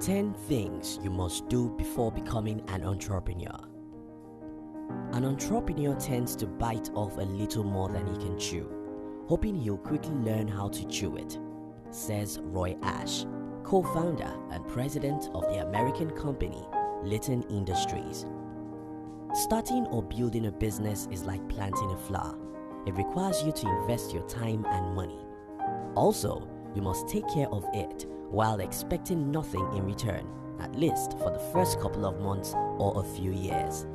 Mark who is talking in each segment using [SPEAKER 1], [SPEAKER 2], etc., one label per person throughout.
[SPEAKER 1] 10 things you must do before becoming an entrepreneur. An entrepreneur tends to bite off a little more than he can chew, hoping he'll quickly learn how to chew it, says Roy Ash, co-founder and president of the American company Litton Industries. Starting or building a business is like planting a flower. It requires you to invest your time and money. Also, you must take care of it while expecting nothing in return, at least for the first couple of months or a few years.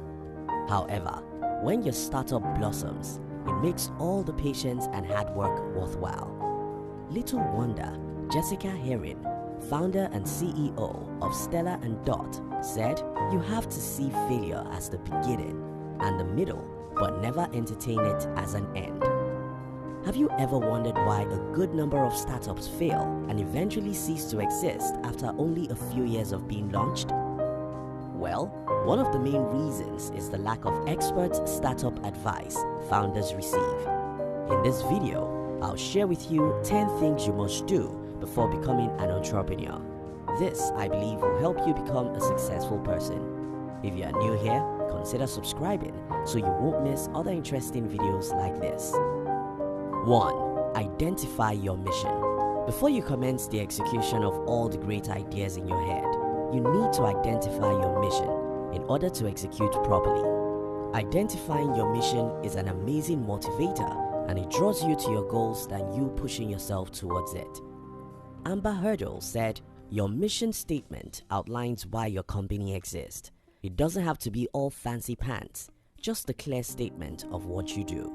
[SPEAKER 1] However, when your startup blossoms, it makes all the patience and hard work worthwhile. Little wonder, Jessica Herring, founder and CEO of Stella & Dot, said, "You have to see failure as the beginning and the middle, but never entertain it as an end." Have you ever wondered why a good number of startups fail and eventually cease to exist after only a few years of being launched? Well, one of the main reasons is the lack of expert startup advice founders receive. In this video, I'll share with you 10 things you must do before becoming an entrepreneur. This, I believe, will help you become a successful person. If you are new here, consider subscribing so you won't miss other interesting videos like this. 1. Identify your mission. Before you commence the execution of all the great ideas in your head, you need to identify your mission in order to execute properly. Identifying your mission is an amazing motivator, and it draws you to your goals than you pushing yourself towards it. Amber Hurdle said, "Your mission statement outlines why your company exists. It doesn't have to be all fancy pants, just a clear statement of what you do."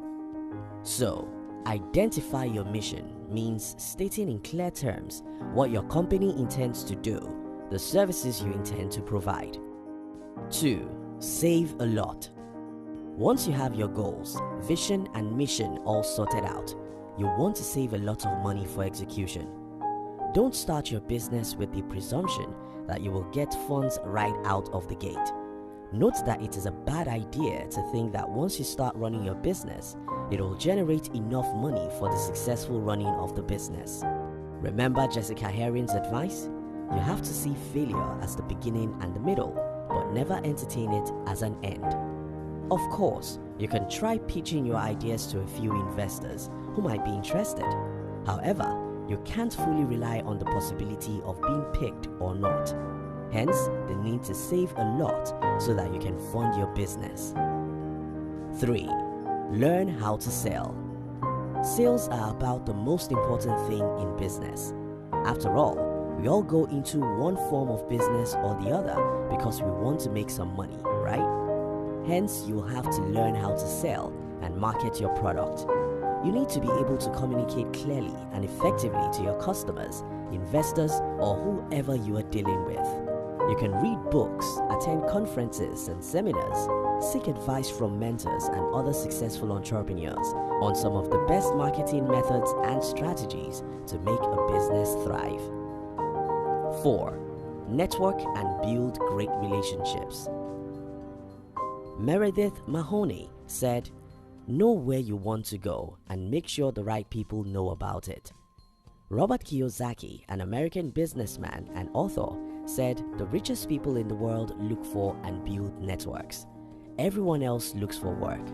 [SPEAKER 1] So, identify your mission means stating in clear terms what your company intends to do, the services you intend to provide. 2. Save a lot. Once you have your goals, vision and mission all sorted out, you want to save a lot of money for execution. Don't start your business with the presumption that you will get funds right out of the gate. Note that it is a bad idea to think that once you start running your business, it will generate enough money for the successful running of the business. Remember Jessica Herring's advice? You have to see failure as the beginning and the middle, but never entertain it as an end. Of course, you can try pitching your ideas to a few investors who might be interested. However, you can't fully rely on the possibility of being picked or not. Hence, the need to save a lot so that you can fund your business. 3. Learn how to sell. Sales are about the most important thing in business. After all, we all go into one form of business or the other because we want to make some money, right? Hence, you'll have to learn how to sell and market your product. You need to be able to communicate clearly and effectively to your customers, investors, or whoever you are dealing with. You can read books, attend conferences and seminars, seek advice from mentors and other successful entrepreneurs on some of the best marketing methods and strategies to make a business thrive. 4. Network and build great relationships. Meredith Mahoney said, "Know where you want to go and make sure the right people know about it." Robert Kiyosaki, an American businessman and author, said the richest people in the world look for and build networks. Everyone else looks for work.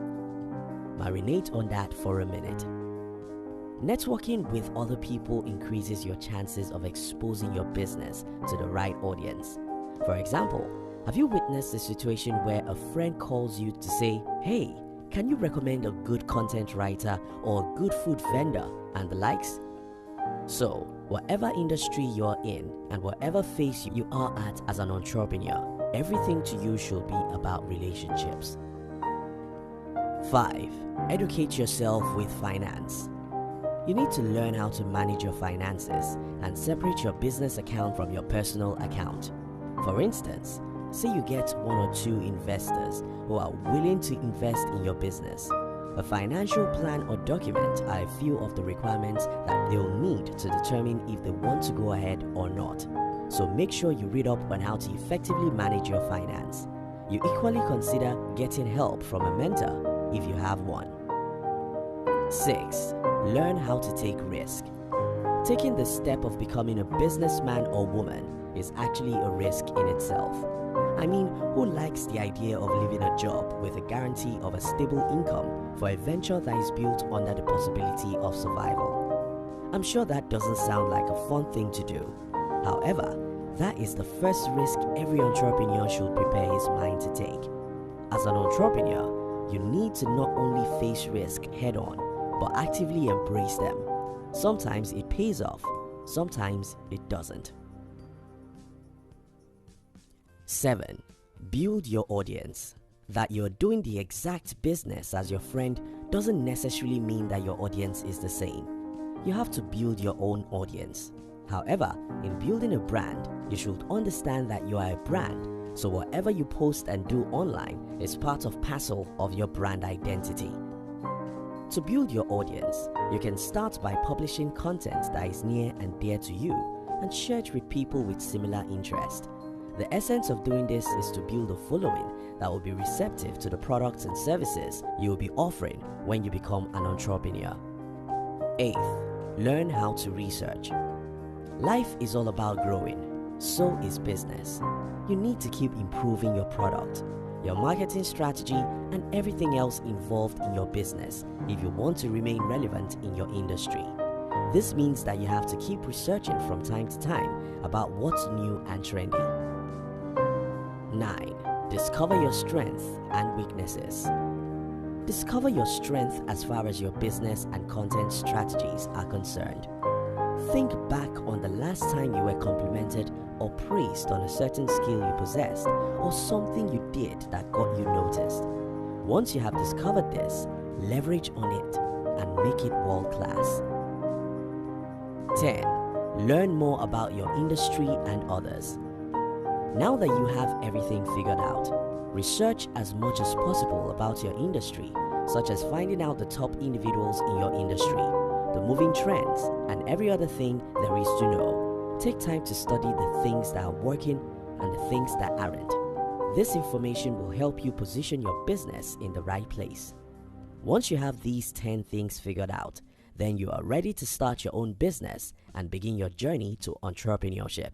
[SPEAKER 1] Marinate on that for a minute. Networking with other people increases your chances of exposing your business to the right audience. For example, have you witnessed a situation where a friend calls you to say, "Hey, can you recommend a good content writer or a good food vendor," and the likes? So, whatever industry you're in and whatever phase you are at as an entrepreneur, everything to you should be about relationships. 5. Educate yourself with finance. You need to learn how to manage your finances and separate your business account from your personal account. For instance, say you get one or two investors who are willing to invest in your business. A financial plan or document are a few of the requirements that they'll need to determine if they want to go ahead or not. So make sure you read up on how to effectively manage your finance. You equally consider getting help from a mentor if you have one. 6. Learn how to take risk. Taking the step of becoming a businessman or woman is actually a risk in itself. I mean, who likes the idea of leaving a job with a guarantee of a stable income for a venture that is built under the possibility of survival? I'm sure that doesn't sound like a fun thing to do. However, that is the first risk every entrepreneur should prepare his mind to take. As an entrepreneur, you need to not only face risk head on, but actively embrace them. Sometimes it pays off, sometimes it doesn't. 7. Build your audience. That you're doing the exact business as your friend doesn't necessarily mean that your audience is the same. You have to build your own audience. However, in building a brand, you should understand that you are a brand, so whatever you post and do online is part of parcel of your brand identity. To build your audience, you can start by publishing content that is near and dear to you and share it with people with similar interest. The essence of doing this is to build a following that will be receptive to the products and services you will be offering when you become an entrepreneur. 8th, learn how to research. Life is all about growing, so is business. You need to keep improving your product, your marketing strategy, and everything else involved in your business if you want to remain relevant in your industry. This means that you have to keep researching from time to time about what's new and trendy. 9. Discover your strengths and weaknesses. Discover your strength as far as your business and content strategies are concerned. Think back on the last time you were complimented or praised on a certain skill you possessed or something you did that got you noticed. Once you have discovered this, leverage on it and make it world-class. 10. Learn more about your industry and others. Now that you have everything figured out, research as much as possible about your industry, such as finding out the top individuals in your industry, the moving trends, and every other thing there is to know. Take time to study the things that are working and the things that aren't. This information will help you position your business in the right place. Once you have these 10 things figured out, then you are ready to start your own business and begin your journey to entrepreneurship.